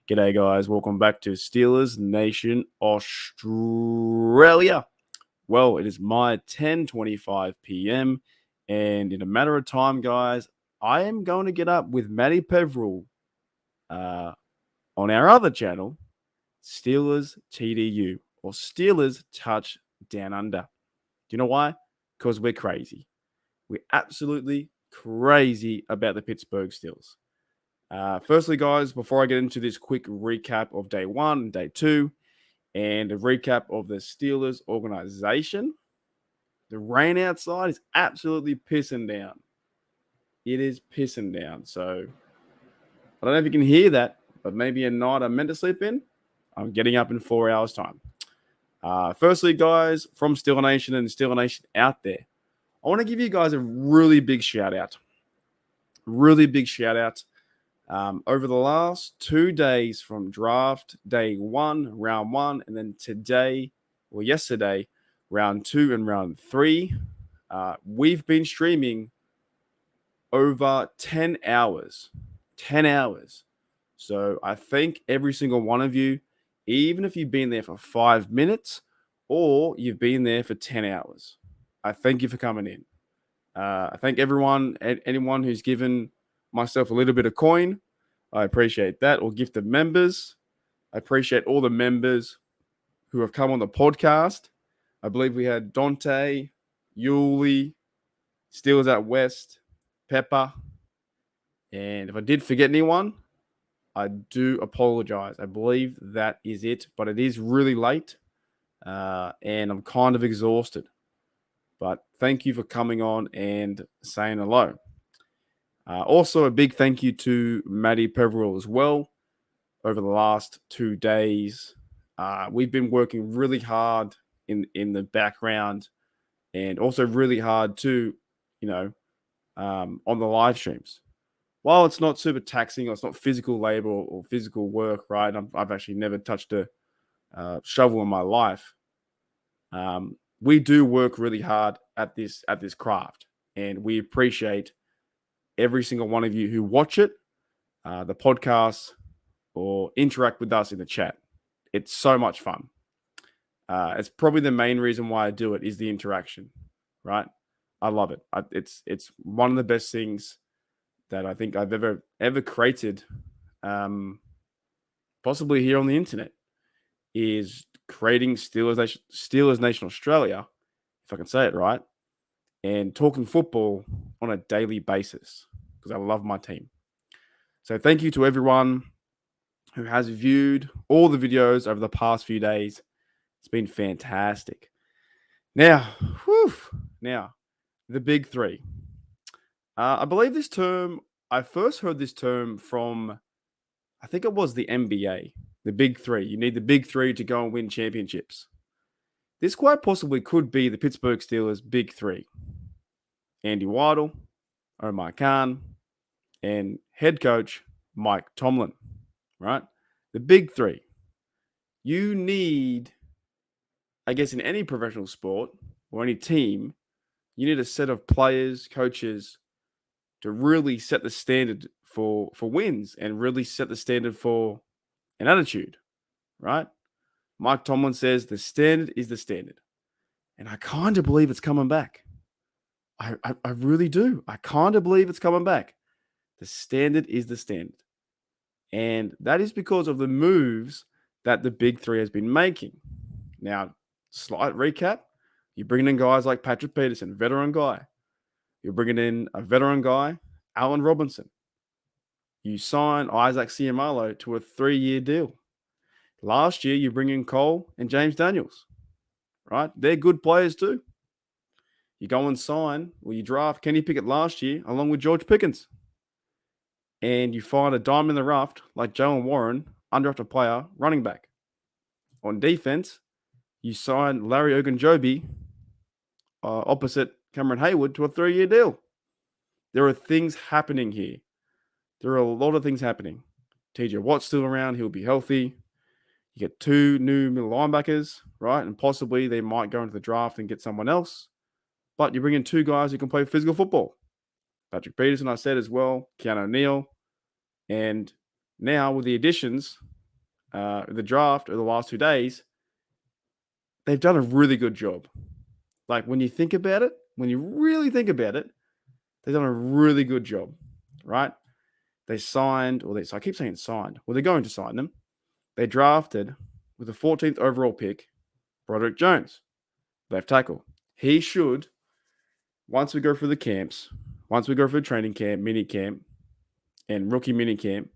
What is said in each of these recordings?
G'day, guys. Welcome back to Steelers Nation Australia. Well, it is my 10:25 p.m. and in a matter of time, guys, I am going to get up with Matty Peverill on our other channel, Steelers TDU, or Steelers Touch Down Under. Do you know why? Because we're crazy. We're absolutely crazy about the Pittsburgh Steelers. Firstly, guys, before I get into this quick recap of day one and day two, and a recap of the Steelers organization, the rain outside is absolutely pissing down. It is pissing down. So I don't know if you can hear that, but maybe a night I'm meant to sleep in, I'm getting up in 4 hours' time. Firstly, guys, from Steeler Nation and Steeler Nation out there, I want to give you guys a really big shout out. Really big shout out. Over the last 2 days from draft day 1, round 1, and then today or yesterday, round 2 and round 3, we've been streaming over 10 hours. 10 hours. So I thank every single one of you, even if you've been there for 5 minutes or you've been there for 10 hours. I thank you for coming in. I thank anyone who's given myself a little bit of coin. I appreciate that. Or gifted members. I appreciate all the members who have come on the podcast. I believe we had Dante, Yuli, Steelers Out West, Pepper. And if I did forget anyone, I do apologize. I believe that is it. But it is really late. And I'm kind of exhausted. But thank you for coming on and saying hello. Also, a big thank you to Matty Peverill as well. Over the last 2 days, we've been working really hard in the background, and also really hard too, on the live streams. While it's not super taxing, or it's not physical labor or physical work, right? I've actually never touched a shovel in my life. We do work really hard at this craft, and we appreciate every single one of you who watch it, the podcast, or interact with us in the chat. It's so much fun. It's probably the main reason why I do it is the interaction, right? I love it. It's one of the best things that I think I've ever created, possibly here on the internet, is creating Steelers Nation Australia, if I can say it right, and talking football on a daily basis because I love my team. So thank you to everyone who has viewed all the videos over the past few days. It's been fantastic. Now, the big three. I believe this term, I first heard this term from, I think it was the NBA, the big three. You need the big three to go and win championships. This quite possibly could be the Pittsburgh Steelers big three. Andy Weidl, Omar Khan, and head coach Mike Tomlin, right? The big three. You need, I guess, in any professional sport or any team, you need a set of players, coaches to really set the standard for wins and really set the standard for an attitude, right? Mike Tomlin says the standard is the standard. And I kind of believe it's coming back. I really do. I kind of believe it's coming back. The standard is the standard. And that is because of the moves that the big three has been making. Now, slight recap. You're bringing in guys like Patrick Peterson, veteran guy. You're bringing in a veteran guy, Allen Robinson. You sign Isaac Ciamalo to a 3-year deal. Last year, you bring in Cole and James Daniels, right? They're good players too. You go and sign, or you draft Kenny Pickett last year along with George Pickens. And you find a diamond in the rough like Jalen Warren, undrafted player, running back. On defense, you sign Larry Ogunjobi opposite Cameron Hayward to a 3-year deal. There are things happening here. There are a lot of things happening. TJ Watt's still around. He'll be healthy. You get 2 new middle linebackers, right? And possibly they might go into the draft and get someone else. But you bring in 2 guys who can play physical football. Patrick Peterson, I said as well, Keanu Neal. And now with the additions the draft over the last 2 days, they've done a really good job. Like, when you think about it, when you really think about it, they've done a really good job, right? They signed, so I keep saying signed. Well, they're going to sign them. They drafted with the 14th overall pick, Broderick Jones, left tackle. He should, once we go through the camps, once we go through training camp, mini camp, and rookie mini camp,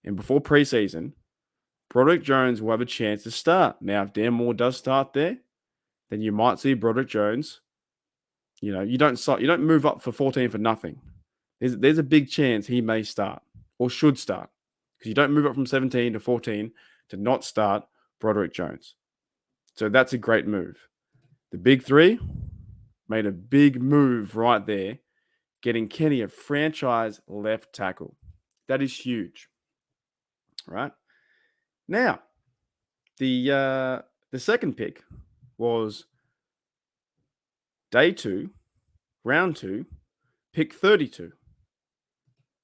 and before preseason, Broderick Jones will have a chance to start. Now, if Dan Moore does start there, then you might see Broderick Jones. You don't move up for 14 for nothing. There's a big chance he may start or should start, because you don't move up from 17 to 14 to not start Broderick Jones. So that's a great move. The big three made a big move right there, getting Kenny a franchise left tackle. That is huge, right? Now, the second pick was day 2, round 2, pick 32.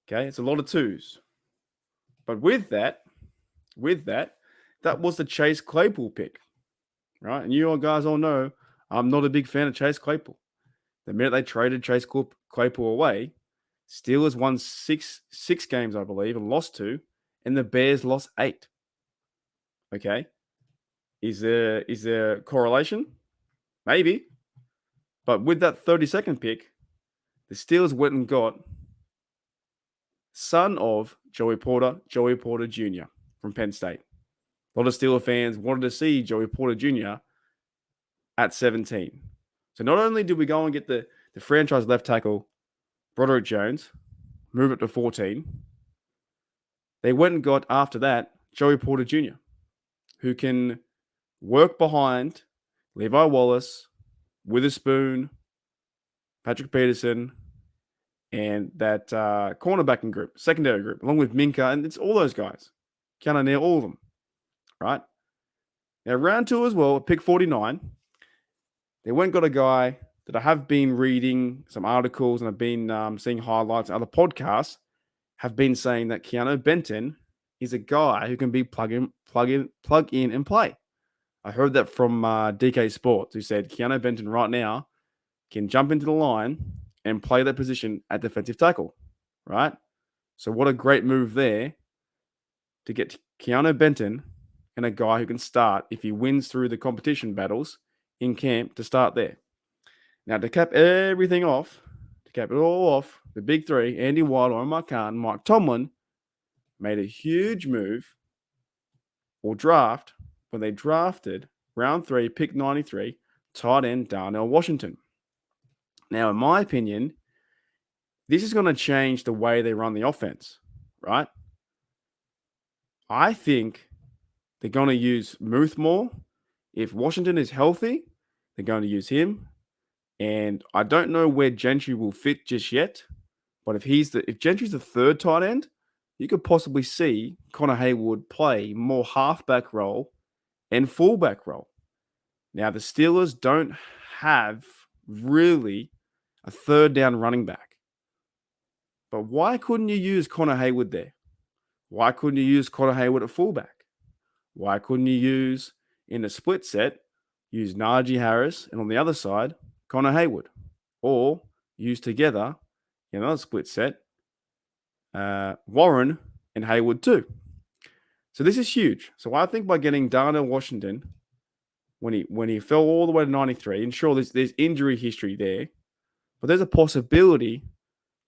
Okay, it's a lot of twos. But with that was the Chase Claypool pick, right? And you all guys all know I'm not a big fan of Chase Claypool. The minute they traded Chase Claypool away, Steelers won six games, I believe, and lost 2, and the Bears lost 8. Okay, is there correlation? Maybe, but with that 32nd pick, the Steelers went and got son of Joey Porter Jr. from Penn State. A lot of Steeler fans wanted to see Joey Porter Jr. at 17. So not only did we go and get the franchise left tackle, Broderick Jones, move it to 14, they went and got, after that, Joey Porter Jr., who can work behind Levi Wallace, Witherspoon, Patrick Peterson, and that cornerbacking group, secondary group, along with Minka, and it's all those guys. Can I nail all of them, right? Now, round 2 as well, pick 49, they went and got a guy that I have been reading some articles and I've been seeing highlights and other podcasts have been saying that Keanu Benton is a guy who can be plug in and play. I heard that from DK Sports, who said Keanu Benton right now can jump into the line and play that position at defensive tackle, right? So what a great move there to get Keanu Benton and a guy who can start if he wins through the competition battles in camp to start there. Now, to cap everything off, the big three, Andy Waddle, Omar Khan, Mike Tomlin, made a huge move or draft when they drafted round 3, pick 93, tight end Darnell Washington. Now, in my opinion, this is going to change the way they run the offense, right? I think they're going to use Muth more. If Washington is healthy, they're going to use him. And I don't know where Gentry will fit just yet. But if Gentry's the third tight end, you could possibly see Connor Haywood play more halfback role and fullback role. Now, the Steelers don't have really a third down running back. But why couldn't you use Connor Haywood there? Why couldn't you use Connor Haywood at fullback? Why couldn't you use, in a split set, use Najee Harris and on the other side, Connor Haywood? Or use together, in another split set, Warren and Haywood too. So this is huge. So I think by getting Darnell Washington, when he fell all the way to 93, and sure, there's injury history there, but there's a possibility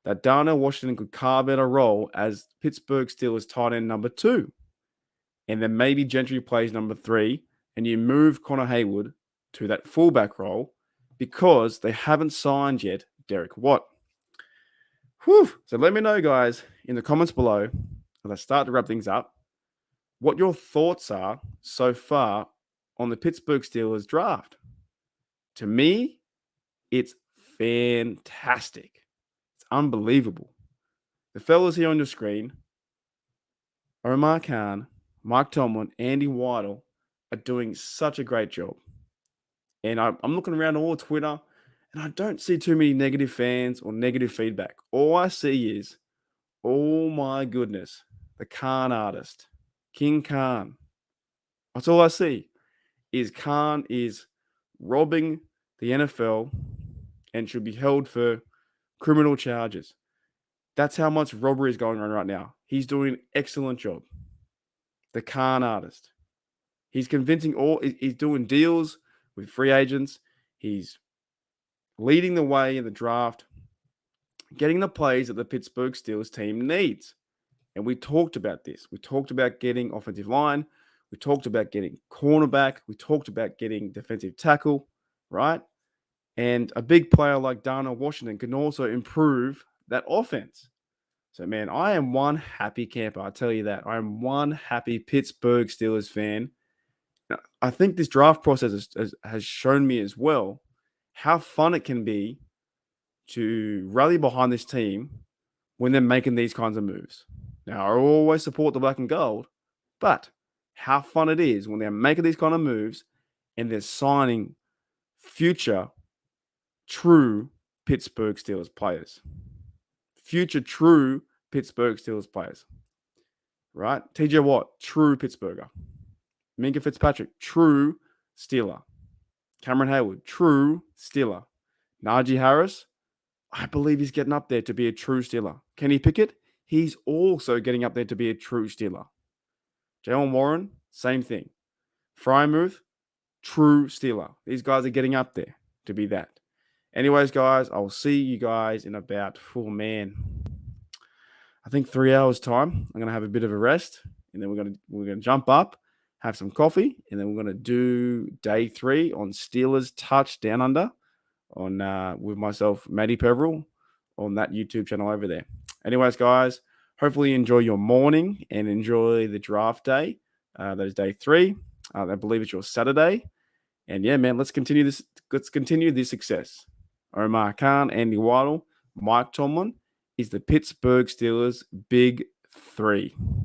that Darnell Washington could carve out a role as Pittsburgh Steelers tight end number 2. And then maybe Gentry plays number 3, and you move Connor Haywood to that fullback role because they haven't signed yet Derek Watt. Whew. So let me know, guys, in the comments below, as I start to wrap things up, what your thoughts are so far on the Pittsburgh Steelers draft. To me, it's fantastic. It's unbelievable. The fellas here on your screen, Omar Khan, Mike Tomlin, Andy Waddle, are doing such a great job. And I'm looking around all Twitter, and I don't see too many negative fans or negative feedback. All I see is, oh my goodness, the Khan artist, King Khan. That's all I see is Khan is robbing the NFL and should be held for criminal charges. That's how much robbery is going on right now. He's doing an excellent job. The Khan artist. He's convincing he's doing deals with free agents. He's leading the way in the draft, getting the plays that the Pittsburgh Steelers team needs. And we talked about this. We talked about getting offensive line. We talked about getting cornerback. We talked about getting defensive tackle, right? And a big player like Darnell Washington can also improve that offense. So, man, I am one happy camper. I tell you that. I am one happy Pittsburgh Steelers fan. I think this draft process has shown me as well how fun it can be to rally behind this team when they're making these kinds of moves. Now, I always support the black and gold, but how fun it is when they're making these kind of moves and they're signing future true Pittsburgh Steelers players. Future true Pittsburgh Steelers players. Right? TJ Watt, true Pittsburgher. Minka Fitzpatrick, true Steeler. Cameron Hayward, true Steeler. Najee Harris, I believe he's getting up there to be a true Steeler. Kenny Pickett, he's also getting up there to be a true Steeler. Jalen Warren, same thing. Frymouth, true Steeler. These guys are getting up there to be that. Anyways, guys, I'll see you guys in about, I think 3 hours time. I'm gonna have a bit of a rest, and then we're gonna jump up, have some coffee, and then we're gonna do day 3 on Steelers Touch Down Under on with myself, Matty Peveril, on that YouTube channel over there. Anyways, guys, hopefully you enjoy your morning and enjoy the draft day. That is day 3. I believe it's your Saturday. And yeah, man, let's continue this. Let's continue this success. Omar Khan, Andy Waddle, Mike Tomlin is the Pittsburgh Steelers Big 3.